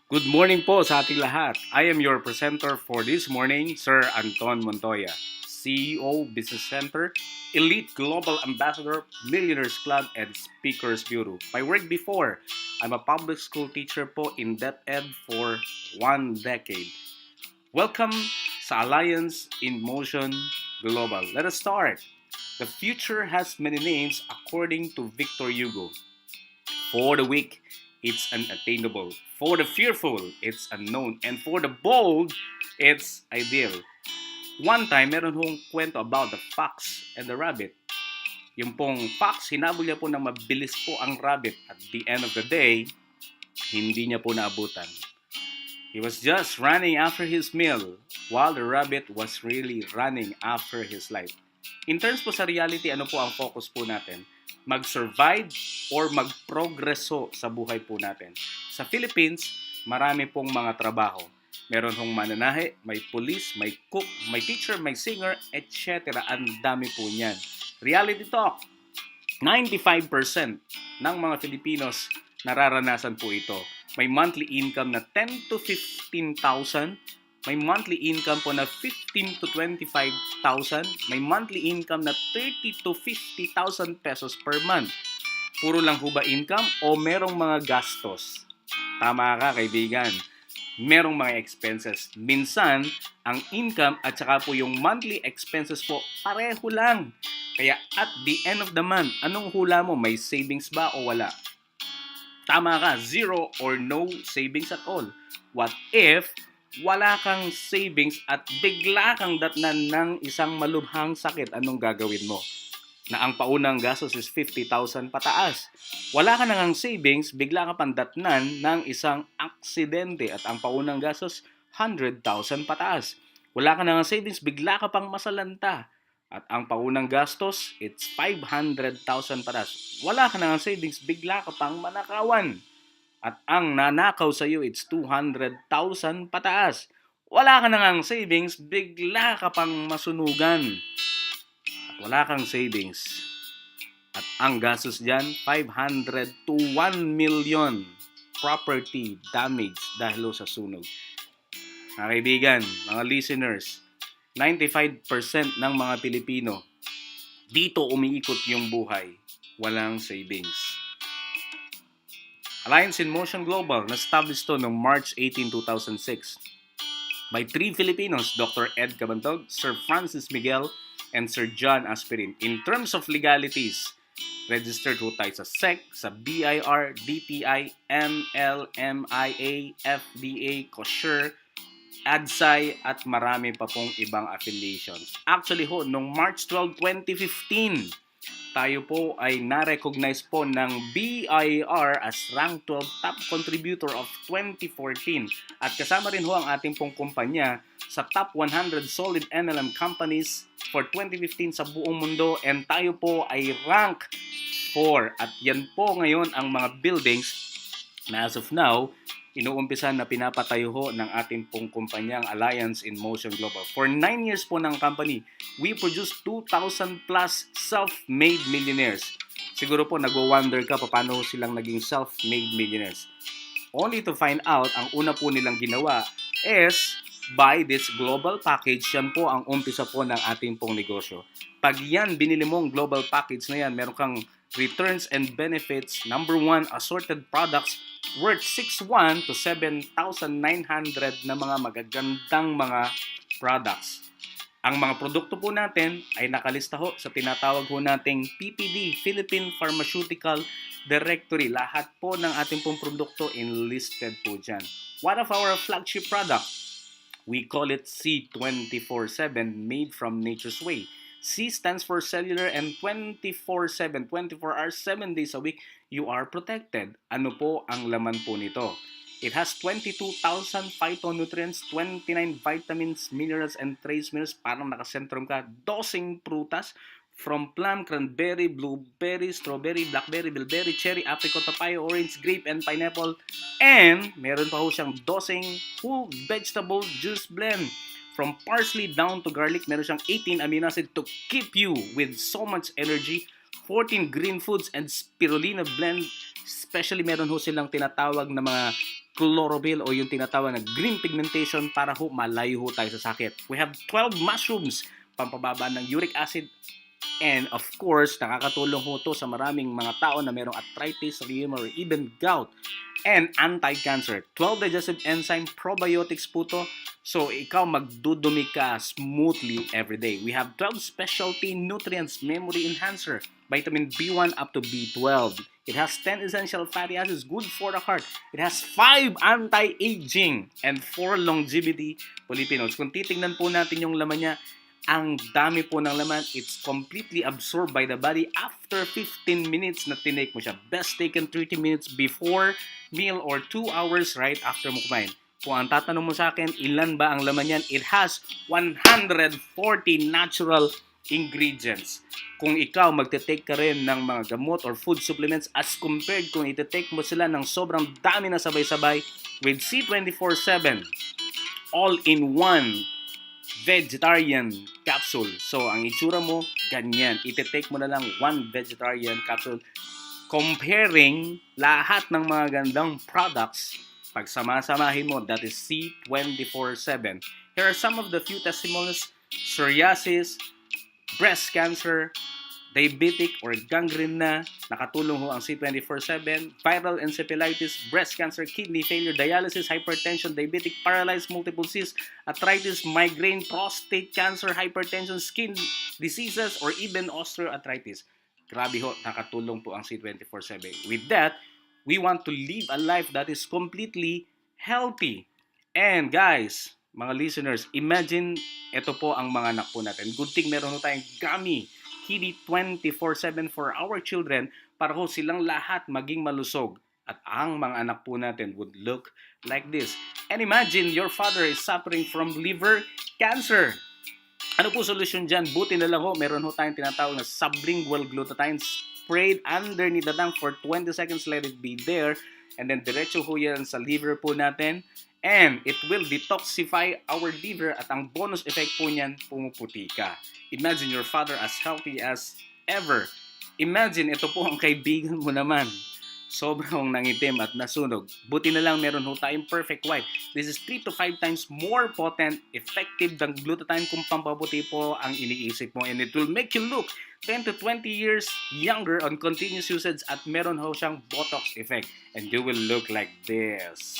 Good morning po sa ating lahat. I am your presenter for this morning, Sir Anton Montoya, CEO, Business Center, Elite Global Ambassador, Millionaires Club, and Speakers Bureau. My work before, I'm a public school teacher po in DepEd for 1 decade. Welcome sa Alliance in Motion Global. Let us start. The future has many names according to Victor Hugo. For the weak, it's unattainable. For the fearful, it's unknown. And for the bold, it's ideal. One time, meron hong kwento about the fox and the rabbit. Yung pong fox, hinabol niya po ng mabilis po ang rabbit. At the end of the day, hindi niya po naabutan. He was just running after his meal while the rabbit was really running after his life. In terms po sa reality, ano po ang focus po natin? Mag-survive or mag-progreso sa buhay po natin. Sa Philippines, marami pong mga trabaho. Meron hong mananahe, may police, may cook, may teacher, may singer, etc. Ang dami po niyan. Reality talk, 95% ng mga Filipinos nararanasan po ito. May monthly income na 10 to 15,000. May monthly income po na 15 to 25,000. May monthly income na 30 to 50,000 pesos per month. Puro lang ho ba income o merong mga gastos? Tama ka, kaibigan. Merong mga expenses. Minsan, ang income at saka po yung monthly expenses po, pareho lang. Kaya at the end of the month, anong hula mo? May savings ba o wala? Tama ka, zero or no savings at all. What if wala kang savings at bigla kang datnan ng isang malubhang sakit? Anong gagawin mo? Na ang paunang gastos is 50,000 pataas. Wala ka nang savings, bigla ka pang datnan ng isang aksidente at ang paunang gastos 100,000 pataas. Wala ka nang savings, bigla ka pang masalanta. At ang paunang gastos, it's 500,000 pataas. Wala ka nang savings, bigla ka pang manakawan. At ang nanakaw sa iyo, it's 200,000 pataas. Wala ka nang savings, bigla ka pang masunugan. At wala kang savings. At ang gastos dyan, 500 to 1 million property damage dahil sa sunog. Mga kaibigan, mga listeners, 95% ng mga Pilipino, dito umiikot yung buhay. Walang savings. Alliance in Motion Global, na-establish to noong March 18, 2006 by 3 Filipinos, Dr. Ed Cabantog, Sir Francis Miguel, and Sir John Aspirin. In terms of legalities, registered ho tayo sa SEC, sa BIR, DTI, MLMIA, FDA, COSURE, ADSAI, at marami pa pong ibang affiliations. Actually ho, noong March 12, 2015, tayo po ay na-recognize po ng BIR as Rank 12 Top Contributor of 2014. At kasama rin ho ang ating pong kumpanya sa Top 100 Solid MLM Companies for 2015 sa buong mundo. And tayo po ay Rank 4. At yan po ngayon ang mga buildings na as of now, inuumpisan na pinapatayo ho ng ating pong kumpanyang Alliance in Motion Global. For 9 years po ng company, we produce 2,000 plus self-made millionaires. Siguro po nag-wonder ka paano silang naging self-made millionaires. Only to find out, ang una po nilang ginawa is buy this global package. Yan po ang umpisa po ng ating pong negosyo. Pag yan, binili mong global package na yan, meron kang returns and benefits. Number 1, assorted products worth 6,100 to 7,900 na mga magagandang mga products. Ang mga produkto po natin ay nakalista ho sa tinatawag ho nating PPD, Philippine Pharmaceutical Directory. Lahat po ng ating pong produkto enlisted po dyan. One of our flagship product, we call it C24/7, made from nature's way. C stands for cellular, and 24/7, 24 hours, 7 days a week, you are protected. Ano po ang laman po nito? It has 22,000 phytonutrients, 29 vitamins, minerals, and trace minerals. Parang nakasentrum ka. 12 prutas from plum, cranberry, blueberry, strawberry, blackberry, bilberry, cherry, apricot, papaya, orange, grape, and pineapple. And meron pa ho siyang 12 whole vegetable juice blend. From parsley down to garlic, meron siyang 18 amino acids to keep you with so much energy. 14 green foods and spirulina blend Especially meron ho silang tinatawag na mga chlorophyll o yung tinatawag na green pigmentation para ho malayo ho tayo sa sakit. We have 12 mushrooms, pampababa ng uric acid. And of course, nakakatulong ho to sa maraming mga tao na merong arthritis, rheuma, or even gout. And anti-cancer. 12 digestive enzyme probiotics po to. So, ikaw magdudumi ka smoothly every day. We have 12 specialty nutrients, memory enhancer, vitamin B1 up to B12. It has 10 essential fatty acids, good for the heart. It has 5 anti-aging and 4 longevity polyphenols. Kung titingnan po natin yung laman niya, ang dami po ng laman. It's completely absorbed by the body after 15 minutes na tinake mo siya. Best taken 30 minutes before meal or 2 hours right after mo kumain. Kung ang tatanong mo sa akin, ilan ba ang laman yan? It has 140 natural ingredients. Kung ikaw magte-take ka rin ng mga gamot or food supplements as compared kung ite-take mo sila ng sobrang dami na sabay-sabay with C24/7 all-in-one vegetarian capsule. So, ang itsura mo, ganyan. Ite-take mo na lang one vegetarian capsule. Comparing lahat ng mga gandang products, pag sama-samahin mo, that is C24/7. Here are some of the few testimonials: psoriasis, breast cancer, diabetic or gangrene na, nakatulong ho ang C24/7, viral encephalitis, breast cancer, kidney failure, dialysis, hypertension, diabetic, paralyzed, multiple cysts, arthritis, migraine, prostate cancer, hypertension, skin diseases, or even osteoarthritis. Grabe ho, nakatulong po ang C24/7. With that, we want to live a life that is completely healthy. And guys, mga listeners, imagine ito po ang mga anak po natin. Good thing meron ho tayong Gummy Kitty 24/7 for our children para ho silang lahat maging malusog. At ang mga anak po natin would look like this. And imagine your father is suffering from liver cancer. Ano po solusyon dyan? Buti na lang ho, meron ho tayong tinatawag na sublingual glutathione sprayed underneath the tongue for 20 seconds. Let it be there. And then diretso ho yan sa liver po natin. And it will detoxify our liver at ang bonus effect po niyan, pumuputi ka. Imagine your father as healthy as ever. Imagine, ito po ang kaibigan mo naman. Sobrang nangitim at nasunog. Buti na lang meron ho tayong perfect white. This is 3 to 5 times more potent, effective than glutathione kung pampabuti po ang iniisip mo. And it will make you look 10 to 20 years younger on continuous usage at meron ho siyang Botox effect. And you will look like this.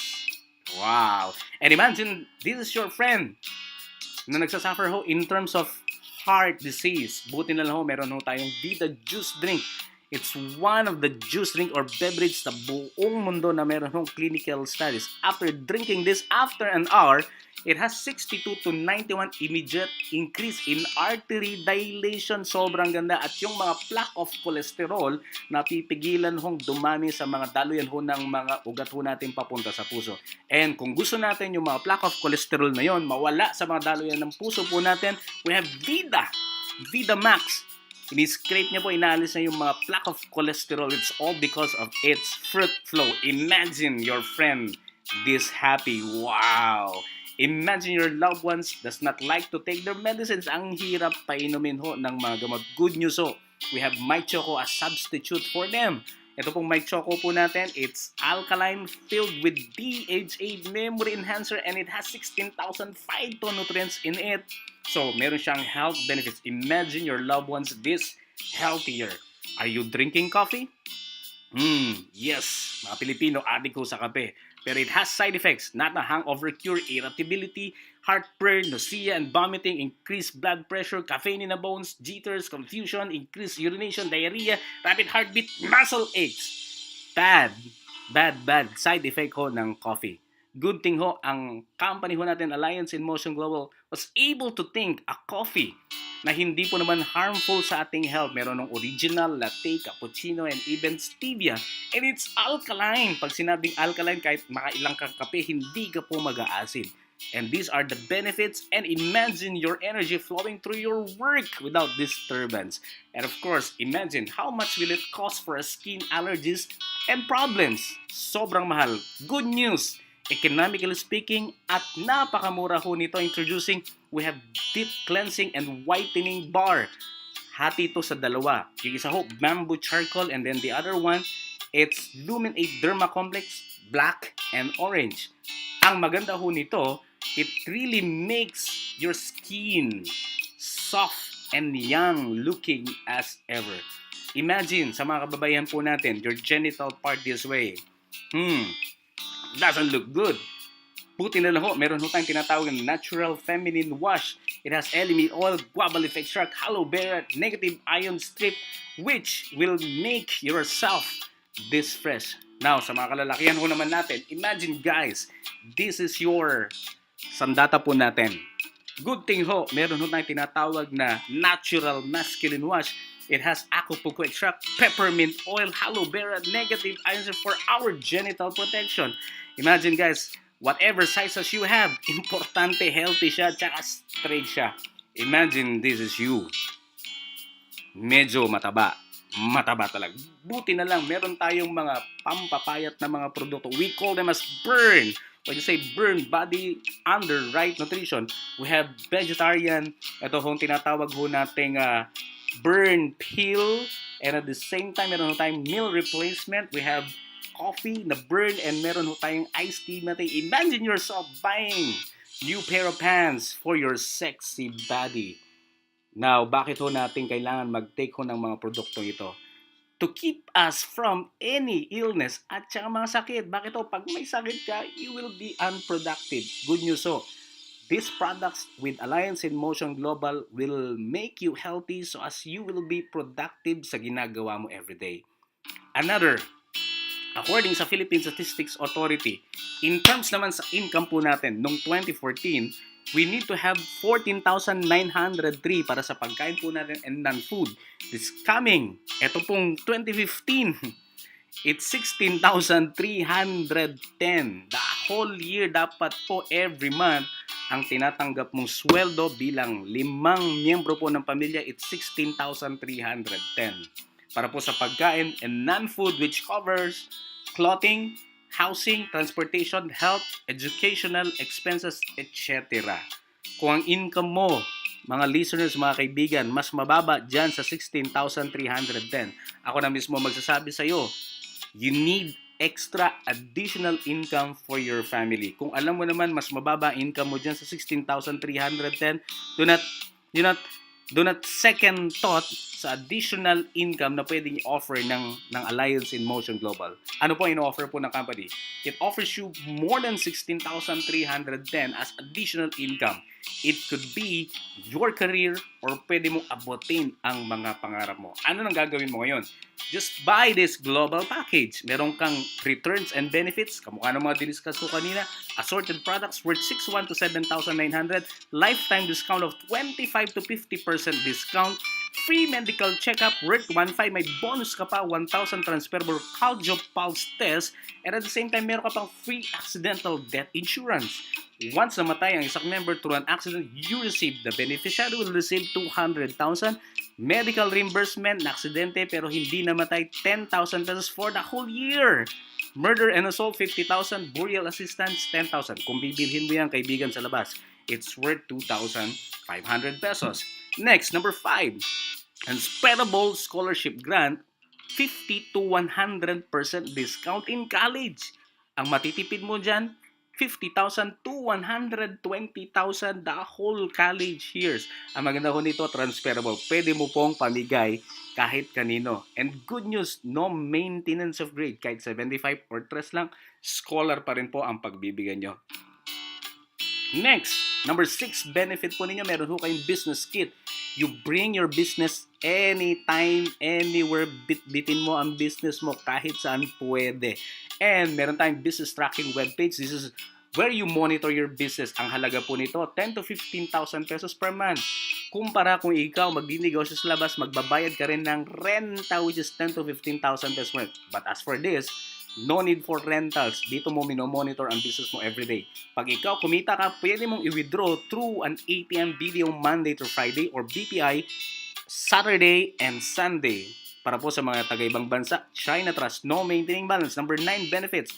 Wow! And imagine, this is your friend na nagsasuffer ho in terms of heart disease. Buti na lang ho, meron ho tayong Vita Juice Drink. It's one of the juice drink or beverage sa buong mundo na meron hong clinical studies. After drinking this after an hour, it has 62 to 91 immediate increase in artery dilation. Sobrang ganda. At yung mga plaque of cholesterol, napipigilan hong dumami sa mga daluyan ho ng mga ugat ho natin papunta sa puso. And kung gusto natin yung mga plaque of cholesterol na yon mawala sa mga daluyan ng puso po natin, we have Vida Max. Ini-scrape niya po, inaalis na yung mga plaque of cholesterol. It's all because of its fruit flow. Imagine your friend this happy. Wow! Imagine your loved ones does not like to take their medicines. Ang hirap painumin ho ng mga gamot. Good news ho, we have My Choco as substitute for them. Ito pong My Choco po natin, it's alkaline, filled with DHA memory enhancer, and it has 16,000 phytonutrients in it. So, meron siyang health benefits. Imagine your loved ones this healthier. Are you drinking coffee? Yes, mga Pilipino, adik ko sa kape. Pero it has side effects, not a hangover cure, irritability, heartburn, nausea and vomiting, increased blood pressure, caffeine in the bones, jitters, confusion, increased urination, diarrhea, rapid heartbeat, muscle aches. Bad side effect ho ng coffee. Good thing ho, ang company ho natin, Alliance in Motion Global, was able to think a coffee na hindi po naman harmful sa ating health. Meron ng original, latte, cappuccino, and even stevia. And it's alkaline. Pag sinabing alkaline, kahit makailang kang kape, hindi ka po mag-aasin. And these are the benefits. And imagine your energy flowing through your work without disturbance. And of course, imagine how much will it cost for skin allergies and problems. Sobrang mahal. Good news! Economically speaking, at napakamura ho nito. Introducing, we have deep cleansing and whitening bar. Hati ito sa dalawa. Yung isa ho, bamboo charcoal, and then the other one, It's Lumen 8 Derma Complex, black and orange. Ang maganda ho nito, it really makes your skin soft and young looking as ever. Imagine, sa mga kababayan po natin, your genital part this way. Doesn't look good. Buti na lang ho, meron ho tayong tinatawag na natural feminine wash. It has elemi oil, guava leaf extract, aloe vera, negative ion strip, which will make yourself this fresh. Now, sa mga kalalakihan ho naman natin, imagine guys, this is your sandata po natin. Good thing ho, meron ho tayong tinatawag na natural masculine wash. It has Acapulco extract, peppermint oil, aloe vera, negative ions for our genital protection. Imagine guys, whatever sizes you have, importante, healthy siya, tsaka straight siya. Imagine this is you. Medyo mataba. Mataba talaga. Buti na lang, meron tayong mga pampapayat na mga produkto. We call them as burn. When you say burn body under right nutrition, we have vegetarian. Ito hong tinatawag ho nating burn pill, and at the same time meron tayong meal replacement. We have coffee na burn, and meron tayong iced tea na tayo. Imagine yourself buying new pair of pants for your sexy body. Now, bakit ho natin kailangan mag-take ho ng mga produktong ito? To keep us from any illness at saka mga sakit. Bakit ho? Pag may sakit ka, you will be unproductive. Good news ho. These products with Alliance in Motion Global will make you healthy so as you will be productive sa ginagawa mo everyday. Another, according sa Philippine Statistics Authority, in terms naman sa income po natin, noong 2014, we need to have 14,903 para sa pagkain po natin and non-food. This coming, eto pong 2015, it's 16,310. The whole year dapat po every month ang tinatanggap mong sweldo bilang 5 miyembro po ng pamilya, it's 16,310. Para po sa pagkain and non-food, which covers clothing, housing, transportation, health, educational expenses, etc. Kung ang income mo, mga listeners, mga kaibigan, mas mababa dyan sa 16,310, ako na mismo magsasabi sa iyo, you need extra additional income for your family. Kung alam mo naman mas mababa income mo dyan sa 16,310, do not second thought sa additional income na pwedeng i-offer ng Alliance in Motion Global. Ano po in-offer po ng company? It offers you more than 16,310 as additional income. It could be your career or pwede mong abutin ang mga pangarap mo. Ano nang gagawin mo ngayon? Just buy this global package. Meron kang returns and benefits, kamukha ng mga diniscuss ko kanina, assorted products worth 6,100 to 7,900, lifetime discount of 25 to 50% discount, free medical checkup worth 1,500, may bonus ka pa, 1,000 transferable cardio pulse test, and at the same time, meron ka pang free accidental death insurance. Once namatay ang isang member through an accident, you receive, the beneficiary will receive 200,000, medical reimbursement na aksidente pero hindi namatay, 10,000 pesos for the whole year. Murder and assault, 50,000, burial assistance, 10,000. Kung bibilhin mo yan, kaibigan sa labas, it's worth 2,500 pesos. Next, number 5, unspreadable scholarship grant, 50 to 100% discount in college. Ang matitipid mo dyan, 50,000 to 120,000 the whole college years. Ang maganda ko nito, transferable. Pwede mo pong pamigay kahit kanino. And good news, no maintenance of grade. Kahit 75 or 3 lang, scholar pa rin po ang pagbibigyan nyo. Next, number 6 benefit po ninyo, meron ho kayong business kit. You bring your business anytime, anywhere, bitbitin mo ang business mo kahit saan pwede. And meron tayong business tracking webpage. This is where you monitor your business. Ang halaga po nito, 10 to 15,000 pesos per month. Kumpara kung ikaw magdinegosyo sa labas, magbabayad ka rin ng renta which is 10 to 15,000 pesos per month. But as for this, no need for rentals. Dito mo minomonitor ang business mo everyday. Pag ikaw kumita ka, pwede mong i-withdraw through an ATM video Monday to Friday or BPI Saturday and Sunday. Para po sa mga taga-ibang bansa, China Trust, no maintaining balance. Number 9 benefits.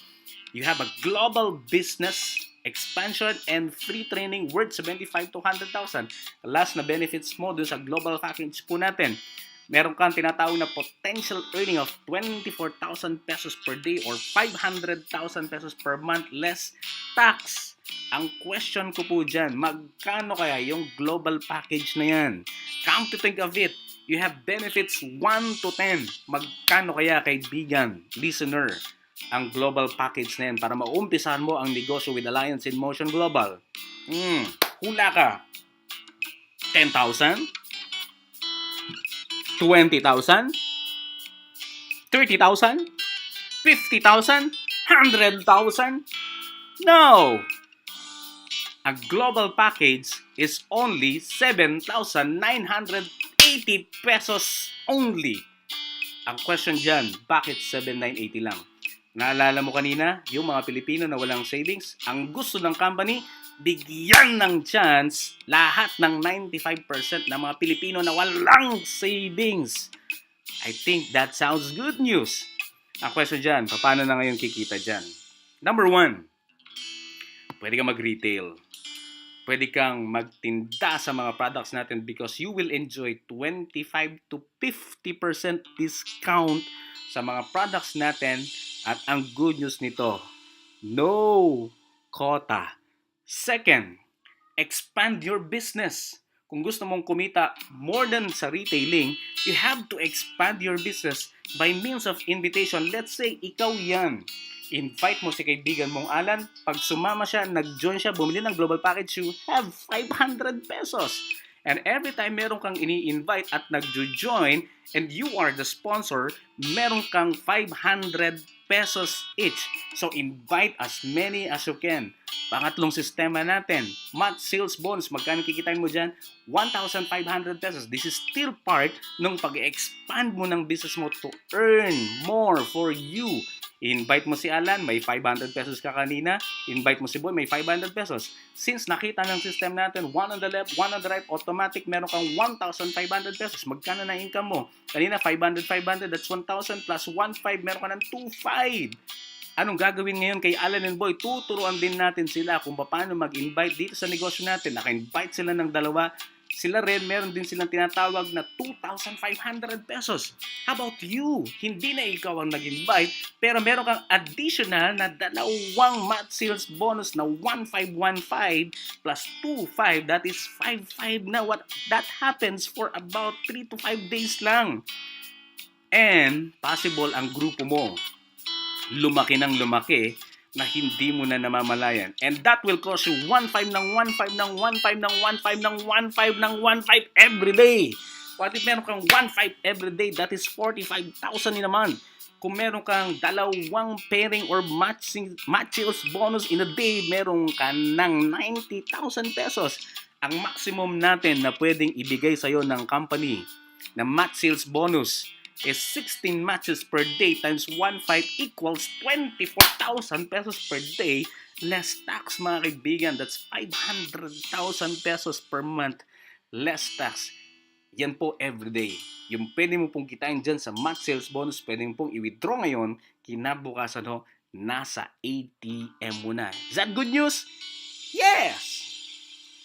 You have a global business expansion and free training worth 75 to 100,000. Last na benefits mo dun sa global package po natin. meron kang tinatawag na potential earning of 24,000 pesos per day or 500,000 pesos per month less tax. Ang question ko po dyan, magkano kaya yung global package na yan? Come to think of it, you have benefits 1 to 10. Magkano kaya, kaibigan, listener, ang global package na yan para maumpisahan mo ang negosyo with Alliance in Motion Global? Hula ka. 10,000? 20,000? 30,000? 50,000? 100,000? No! A global package is only 7,980 pesos only. Ang question dyan, bakit 7,980 lang? Naalala mo kanina, yung mga Pilipino na walang savings, ang gusto ng company, bigyan ng chance lahat ng 95% ng mga Pilipino na walang savings. I think that sounds good news. Ang question dyan, paano na ngayon kikita dyan? Number 1, pwede kang mag-retail. Pwede kang magtinda sa mga products natin because you will enjoy 25 to 50% discount sa mga products natin. At ang good news nito, no quota. Second, expand your business. Kung gusto mong kumita more than sa retailing, you have to expand your business by means of invitation. Let's say, ikaw yan. Invite mo si kaibigan mong Alan. Pag sumama siya, nag-join siya, bumili ng global package, you have 500 pesos. And every time meron kang ini-invite at nag-join and you are the sponsor, meron kang 500 pesos each. So invite as many as you can. Pangatlong sistema natin, month sales bonus. Magkano kikitain mo dyan? 1,500 pesos. This is still part ng pag-expand mo ng business mo to earn more for you. Invite mo si Alan, may 500 pesos ka kanina. Invite mo si Boy, may 500 pesos. Since nakita ng system natin, one on the left, one on the right, automatic, meron kang 1,500 pesos. Magkano na income mo? Kanina, 500, that's 1,000 plus 1,500, meron ka ng 2,500. Anong gagawin ngayon kay Alan and Boy? Tuturuan din natin sila kung paano mag-invite dito sa negosyo natin. Naka-invite sila ng dalawa. Sila rin, meron din silang tinatawag na 2,500 pesos. How about you? Hindi na ikaw ang nag-invite, pero meron kang additional na dalawang month sales bonus na 1,515 plus 2,500. That is 5,500 na. That happens for about 3 to 5 days lang. And possible ang grupo mo lumaki ng lumaki na hindi mo na namamalayan. And that will cost you 1,500 ng 1,500 ng 1,500 ng 1,500 ng 1,500 ng 1,500 every day. What if meron kang 1,500 every day? That is 45,000 in a month. Kung meron kang dalawang pairing or match sales bonus in a day, meron ka ng 90,000 pesos. Ang maximum natin na pwedeng ibigay sa'yo ng company na match sales bonus is 16 matches per day times 1,500 equals 24,000 pesos per day less tax, mga kaibigan. That's 500,000 pesos per month less tax. Yan po everyday. Yung pwede mo pong kitain dyan sa match sales bonus, pwede mo pong i-withdraw ngayon, kinabukasan ho, nasa ATM mo na. Is that good news? Yes!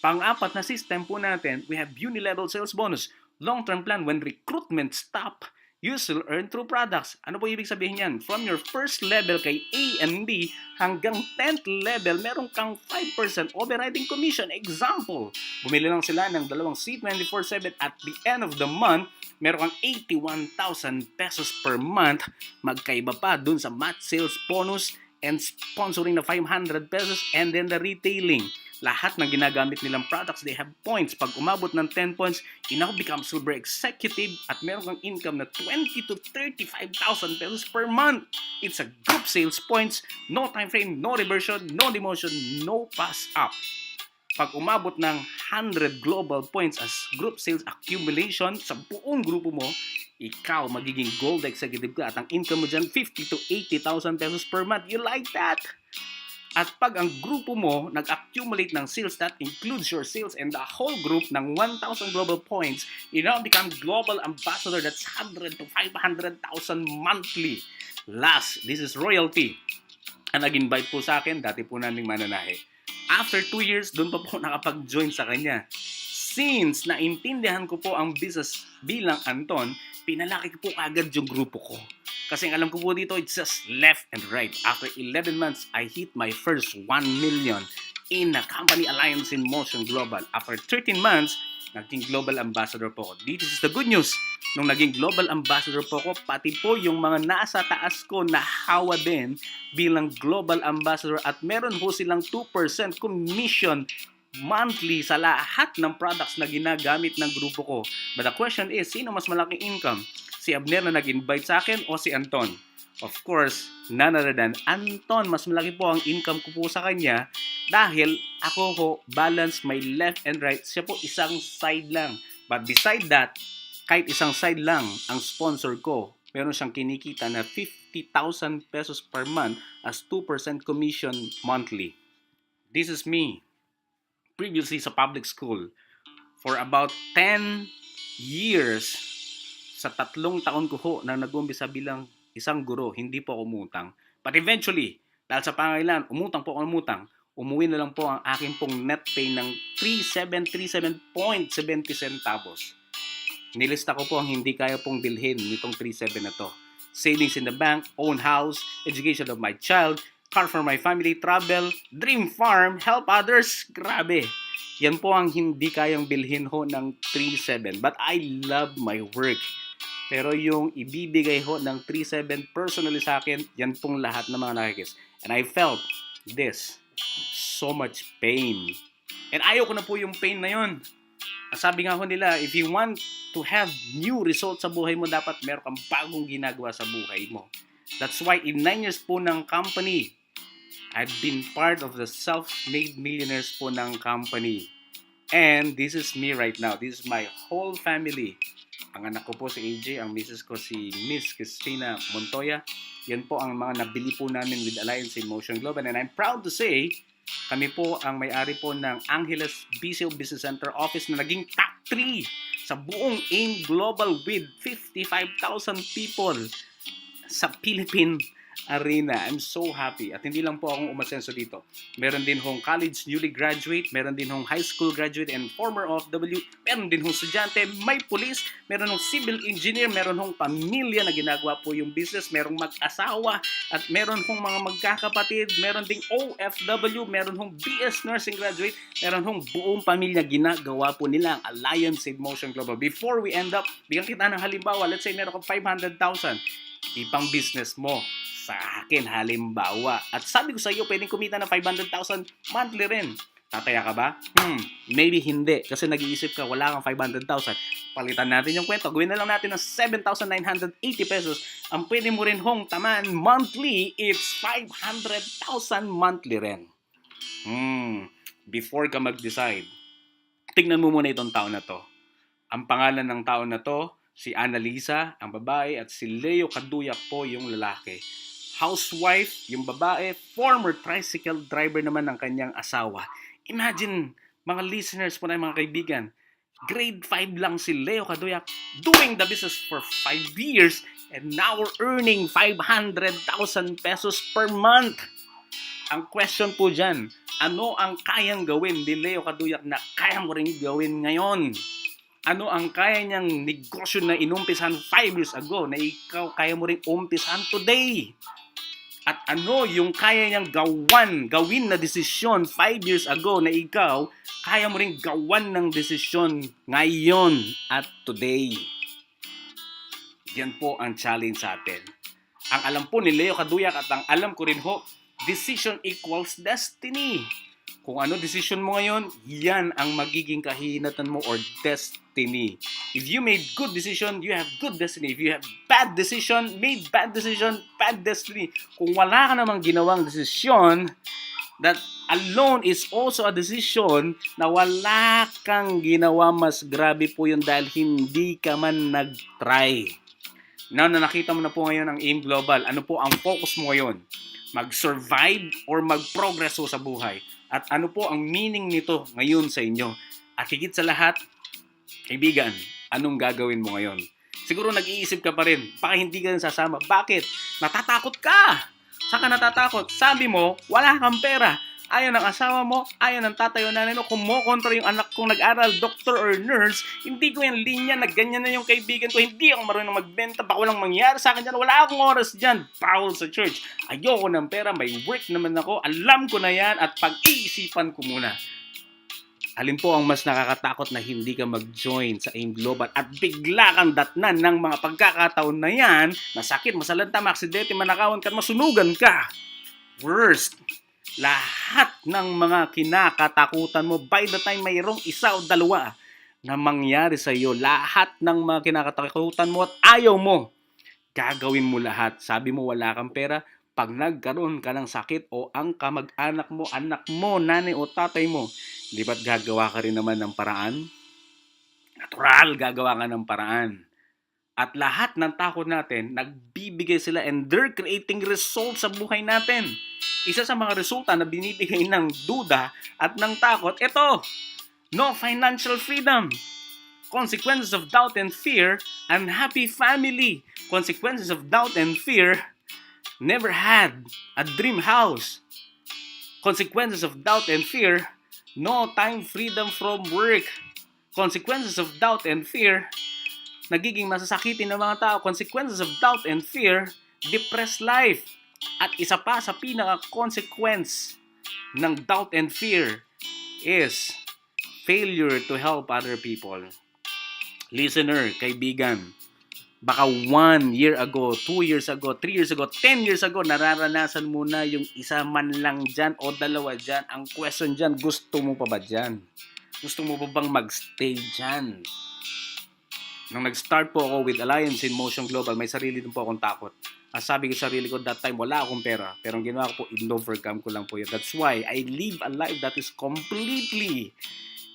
Pang-apat na system po natin, we have uni-level sales bonus. Long-term plan when recruitment stop, you still earn through products. Ano po ibig sabihin yan? From your first level kay A and B hanggang 10th level, meron kang 5% overriding commission. Example, bumili lang sila ng dalawang C24/7 at the end of the month, meron kang 81,000 pesos per month. Magkaiba pa dun sa match sales bonus and sponsoring na 500 pesos and then the retailing. Lahat ng ginagamit nilang products, they have points. Pag umabot ng 10 points, you now become silver executive at meron kang income na 20 to 35,000 pesos per month. It's a group sales points, no time frame, no reversion, no demotion, no pass up. Pag umabot ng 100 global points as group sales accumulation sa buong grupo mo, ikaw magiging gold executive ka at ang income mo dyan 50 to 80,000 pesos per month. You like that? At pag ang grupo mo nag-accumulate ng sales, that includes your sales and the whole group ng 1,000 global points, you now become global ambassador. That's 100 to 500,000 monthly. Last, this is royalty. Ang nag-invite po sa akin, dati po naming mananahe. After 2 years, doon pa po nakapag-join sa kanya. Since naintindihan ko po ang business bilang Anton, pinalaki ko po agad yung grupo ko. Kasi ang alam ko po dito, it's just left and right. After 11 months, I hit my first 1 million in a company alliance in Motion Global. After 13 months, naging global ambassador po ako. This is the good news. Nung naging global ambassador po ako, pati po yung mga nasa taas ko nahawa din bilang global ambassador at meron po silang 2% commission monthly sa lahat ng products na ginagamit ng grupo ko. But the question is, sino mas malaking income? Si Abner na nag-invite sa akin o si Anton? Of course, none other than Anton. Mas malaki po ang income ko po sa kanya dahil ako po balance my left and right. Siya po isang side lang. But beside that, kahit isang side lang ang sponsor ko, meron siyang kinikita na 50,000 pesos per month as 2% commission monthly. This is me. Previously sa public school, for about 10 years, sa 3 taon ko ho na nag-umpisa bilang isang guro, hindi po ako umutang. But eventually, dahil sa pangailan, umutang po ako ng umutang, umuwi na lang po ang aking pong net pay ng 3737.70 centavos. Nilista ko po ang hindi kaya pong bilhin nitong 37 na to. Savings in the bank, own house, education of my child, car for my family, travel, dream farm, help others. Grabe. Yan po ang hindi kayang bilhin ho ng 37. But I love my work. Pero yung ibibigay ho ng 37 personally sa akin, yan pong lahat ng mga nakikis. And I felt this. So much pain. And ayaw ko na po yung pain na yun. Sabi nga ho nila, if you want to have new results sa buhay mo, dapat meron kang bagong ginagawa sa buhay mo. That's why in 9 years po ng company, I've been part of the self-made millionaires po ng company. And this is me right now. This is my whole family. Ang anak ko po si AJ, ang misis ko si Miss Cristina Montoya. Yan po ang mga nabili po namin with Alliance in Motion Global. And I'm proud to say, kami po ang may-ari po ng Angeles BCO Business Center office na naging top 3 sa buong AIM Global with 55,000 people sa Philippine Arena. I'm so happy. At hindi lang po akong umasenso dito. Meron din hong college newly graduate, meron din hong high school graduate and former OFW, meron din hong estudyante, may police, meron hong civil engineer, meron hong pamilya na ginagawa po yung business, merong mag-asawa, at meron hong mga magkakapatid, meron ding OFW, meron hong BS Nursing graduate, meron hong buong pamilya ginagawa po nila ang Alliance in Motion Global. Before we end up, bigyan kita ng halimbawa, let's say meron kang 500,000, ipang business mo sa akin halimbawa. At sabi ko sa iyo, pwedeng kumita ng 500,000 monthly rin. Tataya ka ba? Maybe hindi. Kasi nag-iisip ka, wala kang 500,000. Palitan natin yung kwento. Gawin na lang natin ng 7,980 pesos. Ang pwede mo rin hong taman monthly, it's 500,000 monthly rin. Before ka mag-decide, tignan mo muna itong tao na to. Ang pangalan ng tao na to, si Annalisa, ang babae, at si Leo Caduyak po yung lalaki. Housewife, yung babae, former tricycle driver naman ng kanyang asawa. Imagine, mga listeners po na mga kaibigan, grade 5 lang si Leo Caduyak doing the business for 5 years and now we're earning 500,000 pesos per month. Ang question po dyan, ano ang kayang gawin ni Leo Caduyak na kaya mo rin gawin ngayon? Ano ang kaya niyang negosyo na inumpisan 5 years ago na ikaw kaya mo rin umpisan today? At ano yung kaya niyang gawin na desisyon 5 years ago na ikaw kaya mo rin gawan ng desisyon ngayon at today? Yan po ang challenge sa atin. Ang alam po ni Leo Caduyak at ang alam ko rin ho, decision equals destiny. Kung ano decision mo ngayon, yan ang magiging kahinatan mo or destiny. If you made good decision, you have good destiny. If you have bad decision, made bad decision, bad destiny. Kung wala ka namang ginawang desisyon, that alone is also a decision na wala kang ginawa. Mas grabe po yun dahil hindi ka man nag-try. Now na nakita mo na po ngayon ang AIM Global, ano po ang focus mo ngayon? Mag-survive or mag-progress sa buhay? At ano po ang meaning nito ngayon sa inyo? At higit sa lahat, kaibigan, anong gagawin mo ngayon? Siguro nag-iisip ka pa rin, baka hindi ka sasama. Bakit? Natatakot ka! Saan ka natatakot? Sabi mo, wala kang pera. ayaw ng asawa mo, ayaw ng tatay o nanay mo, kumokontra yung anak kong nag-aral, doctor or nurse, hindi ko yung linya na ganyan na yung kaibigan ko, hindi ako marunong magbenta, baka walang mangyari sa akin dyan, wala akong oras dyan, bawal sa church, ayoko ng pera, may work naman ako, alam ko na yan at pag-iisipan ko muna. Alin po ang mas nakakatakot na hindi ka mag-join sa AIM Global at bigla kang datnan ng mga pagkakataon na yan, masakit, masalanta, maaksidente, manakawan ka, masunugan ka. Worst, lahat ng mga kinakatakutan mo by the time mayroong isa o dalawa na mangyari sa iyo, lahat ng mga kinakatakutan mo at ayaw mo, gagawin mo lahat. Sabi mo wala kang pera, pag nagkaroon ka ng sakit o ang kamag-anak mo, anak mo, nanay o tatay mo, di ba't gagawa ka rin naman ng paraan? Natural, gagawa ka ng paraan. At lahat ng takot natin, nagbibigay sila and they're creating results sa buhay natin. Isa sa mga resulta na binibigay ng duda at ng takot, ito, no financial freedom. Consequences of doubt and fear, unhappy family. Consequences of doubt and fear, never had a dream house. Consequences of doubt and fear, no time freedom from work. Consequences of doubt and fear, nagiging masasakitin ng mga tao. Consequences of doubt and fear, depressed life. At isa pa sa pinaka-consequence ng doubt and fear is failure to help other people. Listener, kaibigan, baka 1 year ago, 2 years ago, 3 years ago, 10 years ago, nararanasan mo na yung isa man lang dyan o dalawa dyan. Ang question dyan, gusto mo pa ba dyan? Gusto mo pa bang magstay dyan? Nung nag-start po ako with Alliance in Motion Global, may sarili din po akong takot. Sabi ko sa sarili ko, that time wala akong pera. Pero ang ginawa ko po, in-overcome ko lang po yun. That's why I live a life that is completely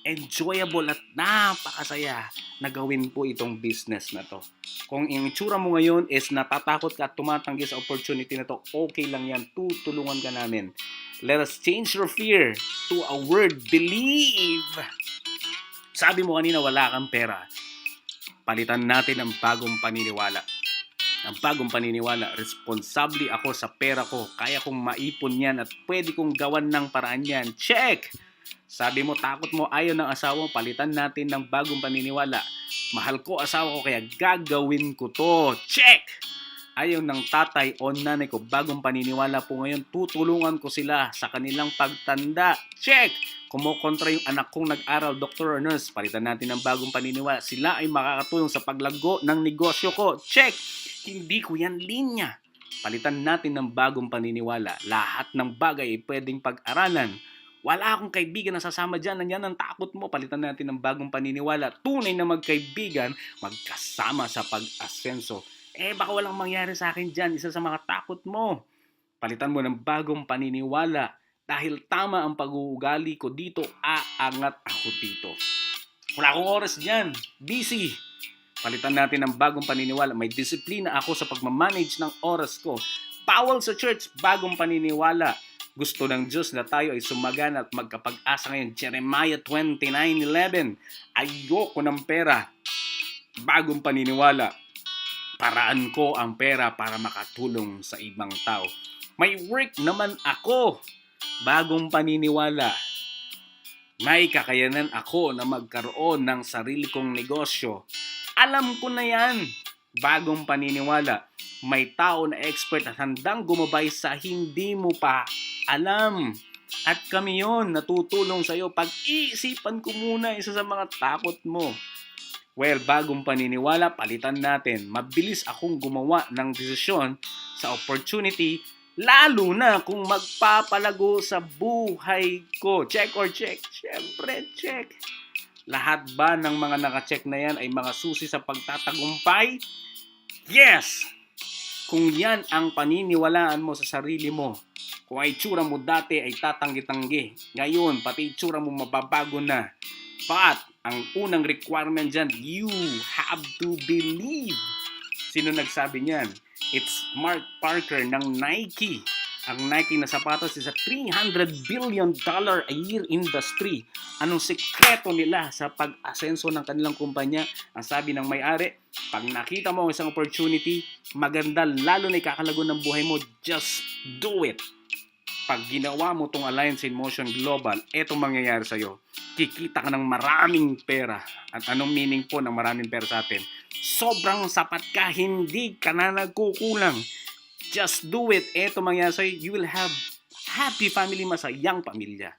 enjoyable at napakasaya na gawin po itong business na to. Kung yung itsura mo ngayon is natatakot ka at tumatanggi sa opportunity na to, okay lang yan. Tutulungan ka namin. Let us change your fear to a word, believe. Sabi mo kanina wala kang pera. Palitan natin ang bagong paniniwala. Ang bagong paniniwala, responsable ako sa pera ko. Kaya kong maipon yan at pwede kong gawan ng paraan yan. Check! Sabi mo, takot mo, ayaw ng asawa mo, palitan natin ng bagong paniniwala. Mahal ko asawa ko, kaya gagawin ko to. Check! Ayaw ng tatay o nanay ko, bagong paniniwala po ngayon, tutulungan ko sila sa kanilang pagtanda. Check! Kumokontra yung anak kong nag-aral, doctor or nurse, palitan natin ng bagong paniniwala. Sila ay makakatulong sa paglago ng negosyo ko. Check! Hindi ko yan linya. Palitan natin ng bagong paniniwala. Lahat ng bagay ay pwedeng pag-aralan. Wala akong kaibigan na sasama dyan. Nandiyan ang takot mo. Palitan natin ng bagong paniniwala. Tunay na magkaibigan, magkasama sa pag-asenso. Baka walang mangyari sa akin dyan. Isa sa mga takot mo. Palitan mo ng bagong paniniwala. Dahil tama ang pag-uugali ko dito, aangat ako dito. Wala akong oras dyan. Busy. Palitan natin ng bagong paniniwala. May disiplina ako sa pagmamanage ng oras ko. Bawal sa church, bagong paniniwala. Gusto ng Diyos na tayo ay sumagana at magkapag-asa ngayon. Jeremiah 29:11. Ayoko ng pera. Bagong paniniwala. Paraan ko ang pera para makatulong sa ibang tao. May work naman ako. Bagong paniniwala. May kakayanan ako na magkaroon ng sarili kong negosyo. Alam ko na yan. Bagong paniniwala. May tao na expert at handang gumabay sa hindi mo pa alam. At kami yon natutulong sa iyo. Pag-iisipan ko muna isa sa mga takot mo. Well, bagong paniniwala, palitan natin. Mabilis akong gumawa ng desisyon sa opportunity, lalo na kung magpapalago sa buhay ko. Check or check? Siyempre, check. Lahat ba ng mga naka-check na yan ay mga susi sa pagtatagumpay? Yes! Kung yan ang paniniwalaan mo sa sarili mo, kung ay itsura mo dati ay tatanggi-tanggi, ngayon pati itsura mo mababago na. But, ang unang requirement dyan, you have to believe. Sino nagsabi niyan? It's Mark Parker ng Nike. Ang Nike na sapatos is a $300 billion a year industry. Anong sekreto nila sa pag-asenso ng kanilang kumpanya? Ang sabi ng may-ari, pag nakita mo ang isang opportunity, maganda, lalo na ikakalago ng buhay mo, just do it. pag ginawa mo tong Alliance in Motion Global, etong mangyayari sa'yo. Kikita ka ng maraming pera. At anong meaning po ng maraming pera sa atin? Sobrang sapat ka, hindi ka na nagkukulang. Just do it. Eto mangyayari sa'yo, you will have happy family, masayang pamilya.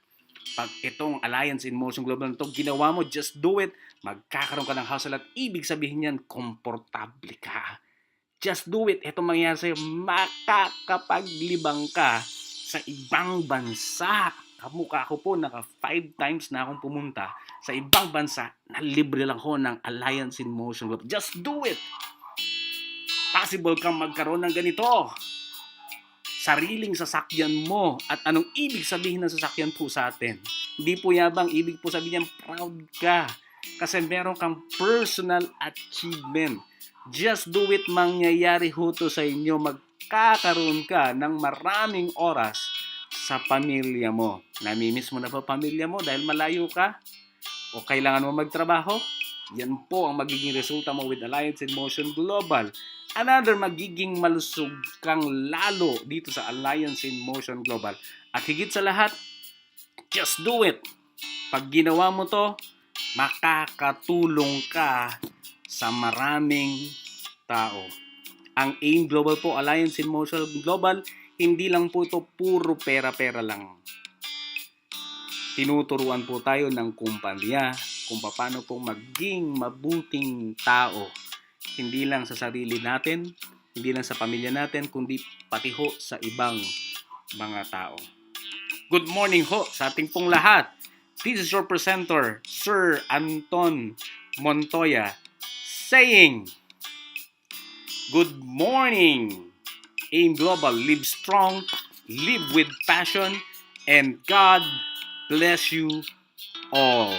Pag itong Alliance in Motion Global na ito, ginawa mo, just do it. Magkakaroon ka ng hustle at ibig sabihin yan, komportable ka. Just do it. Ito mangyayari sa'yo, makakapaglibang ka sa ibang bansa. Kamukha ko po, naka 5 times na akong pumunta sa ibang bansa na libre lang ho ng Alliance in Motion Global. Just do it. Possible kang magkaroon ng ganito. Sariling sasakyan mo. At anong ibig sabihin ng sasakyan po sa atin? Hindi po yabang, ibig po sabihin yan, proud ka. Kasi meron kang personal achievement. Just do it, mangyayari ho to sa inyo. Magkakaroon ka ng maraming oras sa pamilya mo. Namimiss mo na ba pamilya mo dahil malayo ka? O kailangan mo magtrabaho? Yan po ang magiging resulta mo with Alliance in Motion Global. Another, magiging malusog kang lalo dito sa Alliance in Motion Global. At higit sa lahat, just do it. Pag ginawa mo to, makakatulong ka sa maraming tao. Ang AIM Global po, Alliance in Motion Global, hindi lang po ito puro pera-pera lang. Tinuturuan po tayo ng kumpanya kung paano po maging mabuting tao. Hindi lang sa sarili natin, hindi lang sa pamilya natin, kundi pati ho sa ibang mga tao. Good morning ho sa ating pong lahat. This is your presenter, Sir Anton Montoya, saying, good morning, AIM Global, live strong, live with passion, and God bless you all.